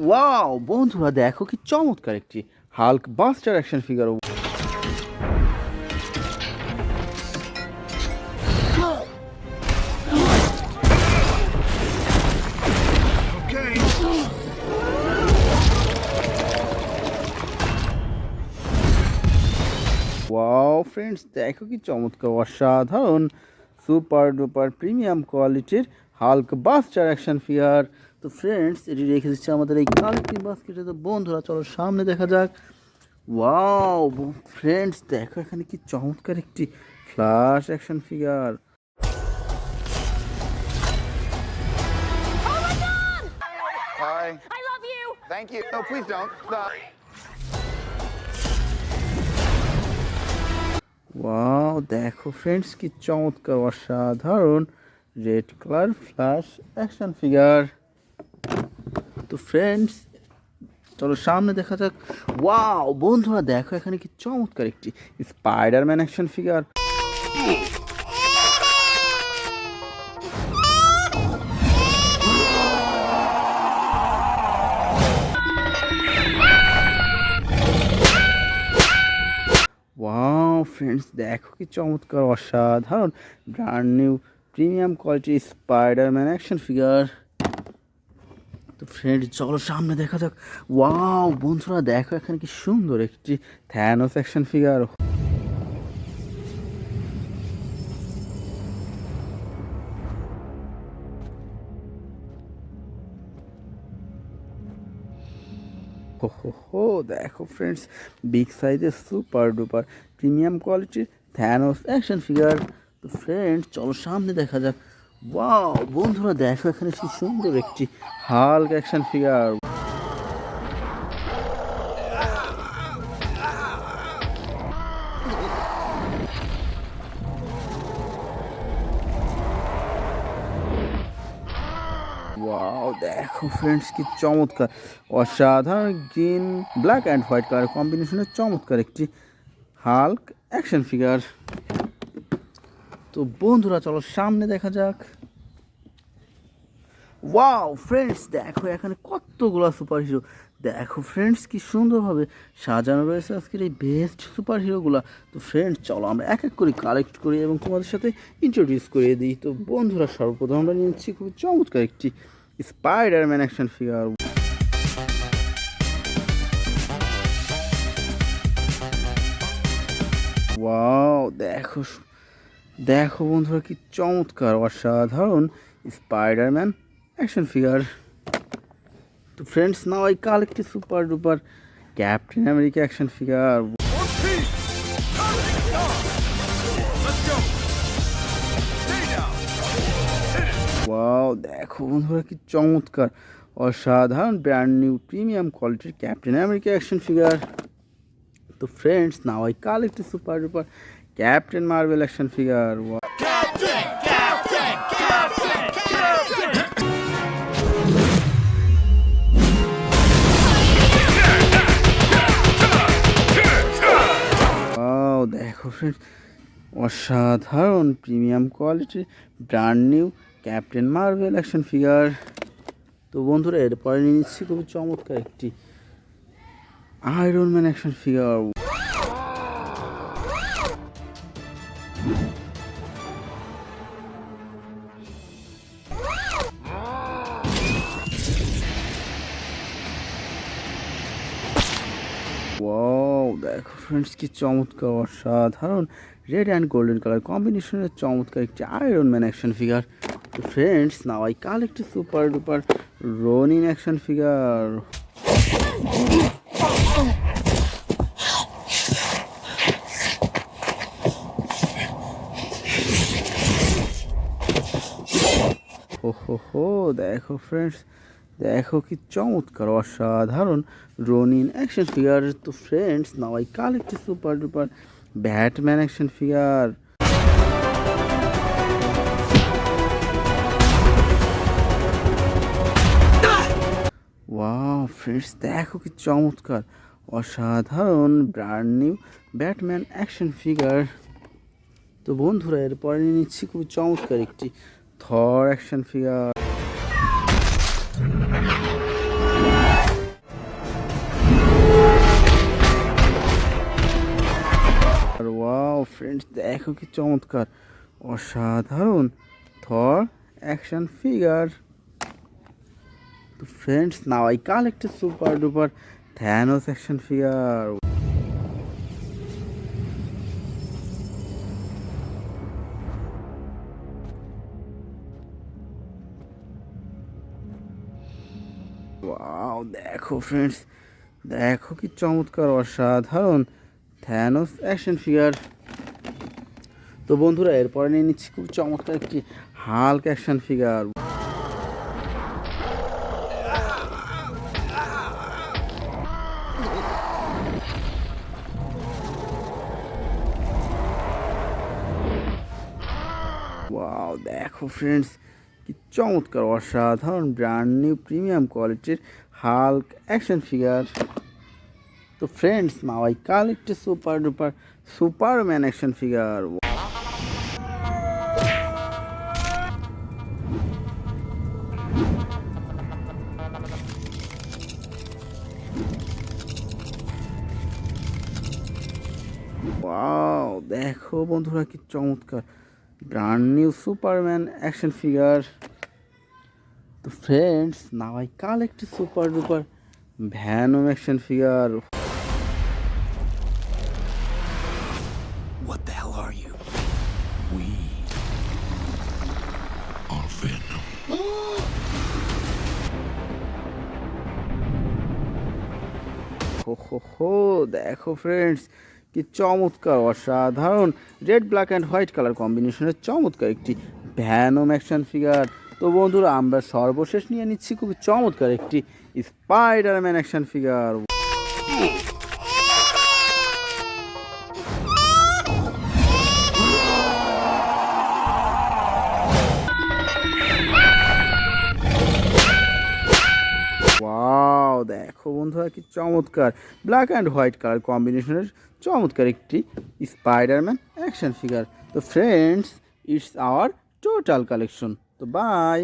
Wow বন্ধুরা, দেখো কি চমৎকার একটি Hulk buster action figure. Wow friends, দেখো কি চমৎকার অসাধারণ সুপার ডুপার প্রিমিয়াম কোয়ালিটির হাল্ক বাস্টার অ্যাকশন ফিগার। তো ফ্রেন্ডস, এটি রেখে দিচ্ছে আমাদের এই কালেক্টিভ বাস্কেটে। তো বন্ধুরা চলো সামনে দেখা যাক। ওয়াও ফ্রেন্ডস, দেখো এখানে কি চমৎকার একটি flash action figure. Hi. I love you. Thank you. No, please don't. Wow দেখো ফ্রেন্ডস, কি চমৎকার অসাধারণ red colour flash action figure. তো ফ্রেন্ডস চলো সামনে দেখা যাক। ওয়াও বন্ধুরা, দেখো এখানে কি চমৎকার একটি Spiderman action figure. Wow friends, দেখো কি চমৎকার অসাধারণ brand new premium quality Spiderman action figure. তো ফ্রেন্ডস চলো সামনে দেখা যাক। ওয়াও বন্ধুরা, দেখো এখানে কি সুন্দর একটি থ্যানোস অ্যাকশন ফিগার। হো দেখো ফ্রেন্ডস, বিগ সাইজের সুপার ডুপার প্রিমিয়াম কোয়ালিটির থ্যানোস অ্যাকশন ফিগার। তো ফ্রেন্ডস চলো সামনে দেখা যাক। ওয়াও বন্ধুরা, দেখো এখানে কি সুন্দর একটি হাল্ক অ্যাকশন ফিগার। ওয়াও দেখো ফ্রেন্ডস, কি চমৎকার অসাধারণ green black and white colour কম্বিনেশনের চমৎকার একটি হাল্ক অ্যাকশন ফিগার। তো বন্ধুরা চলো সামনে দেখা যাক। ওয়াও ফ্রেন্ডস, দেখো এখানে কতগুলো সুপার হিরো। দেখো ফ্রেন্ডস, কি সুন্দরভাবে সাজানো রয়েছে আজকের এই বেস্ট সুপার হিরোগুলো। তো ফ্রেন্ডস চলো আমরা এক এক করে কালেক্ট করি এবং তোমাদের সাথে ইন্ট্রোডিউস করিয়ে দিই। তো বন্ধুরা সর্বপ্রথম আমরা নিচ্ছি খুবই চমৎকার একটি স্পাইডারম্যান অ্যাকশন ফিগার। ওয়াও দেখো দেখো বন্ধুরা, কি চমৎকার অসাধারণ স্পাইডারম্যান অ্যাকশন ফিগার। তো friends now I collect super duper captain America action figure. Wow দেখো বন্ধুরা, কি চমৎকার অসাধারণ ব্র্যান্ড নিউ প্রিমিয়াম কোয়ালিটির ক্যাপ্টেন আমেরিকা অ্যাকশন ফিগার। তো friends now I collect super duper captain Marvel action figure. দেখো friends, অসাধারণ প্রিমিয়াম কোয়ালিটির brand new captain Marvel action figure. তো বন্ধুরা এরপরে নিয়ে নিচ্ছি খুবই চমৎকার একটি আয়রনম্যান অ্যাকশন ফিগার। ওয়াও দেখো ফ্রেন্ডস, কি চমৎকার অসাধারণ রেড অ্যান্ড গোল্ডেন কালার কম্বিনেশনের চমৎকার একটি আয়রনম্যান অ্যাকশন ফিগার। তো friends now I collect super duper Ronin action figure. হো দেখো ফ্রেন্ডস, দেখো কি চমৎকার অসাধারণ রোনিন অ্যাকশন ফিগার। তো friends now I collect super duper Batman action figure. Wow friends, দেখো কি চমৎকার অসাধারণ brand new Batman action figure. তো বন্ধুরা এরপরে নিয়ে নিচ্ছি খুবই চমৎকার একটি থর অ্যাকশন ফিগার। দেখো কি চমৎকার অসাধারণ থর অ্যাকশন ফিগার। তো friends, now I collected super duper Thanos action figure. Wow, দেখো ফ্রেন্ডস, দেখো কি চমৎকার অসাধারণ থ্যানোস অ্যাকশন ফিগার। তো বন্ধুরা, এরপরে নিয়ে নিচ্ছি খুব চমৎকার একটি হাল্ক অ্যাকশন ফিগার। ওয়াও, দেখো ফ্রেন্ডস, কি চমৎকার অসাধারণ ব্র্যান্ড নিউ প্রিমিয়াম কোয়ালিটির হাল্ক অ্যাকশন ফিগার। তো friends, now I collected super duper Superman action figure. Wow, দেখো বন্ধুরা কি চমৎকার brand new Superman action figure. তো friends, now I collected super duper Venom action figure. What the hell are you? We are Venom. হো, দেখো friends, কি চমৎকার অসাধারণ red black and white colour কম্বিনেশনের চমৎকার একটি ভ্যানম অ্যাকশন ফিগার। তো বন্ধুরা, আমরা সর্বশেষ নিয়ে নিচ্ছি খুবই চমৎকার একটি স্পাইডারম্যান অ্যাকশন ফিগার। ওয়াও, দেখো বন্ধুরা কি চমৎকার ব্ল্যাক অ্যান্ড হোয়াইট কালার কম্বিনেশনের চমৎকার একটি স্পাইডারম্যান অ্যাকশন ফিগার। তো friends, it's hour total collection. তো বাই।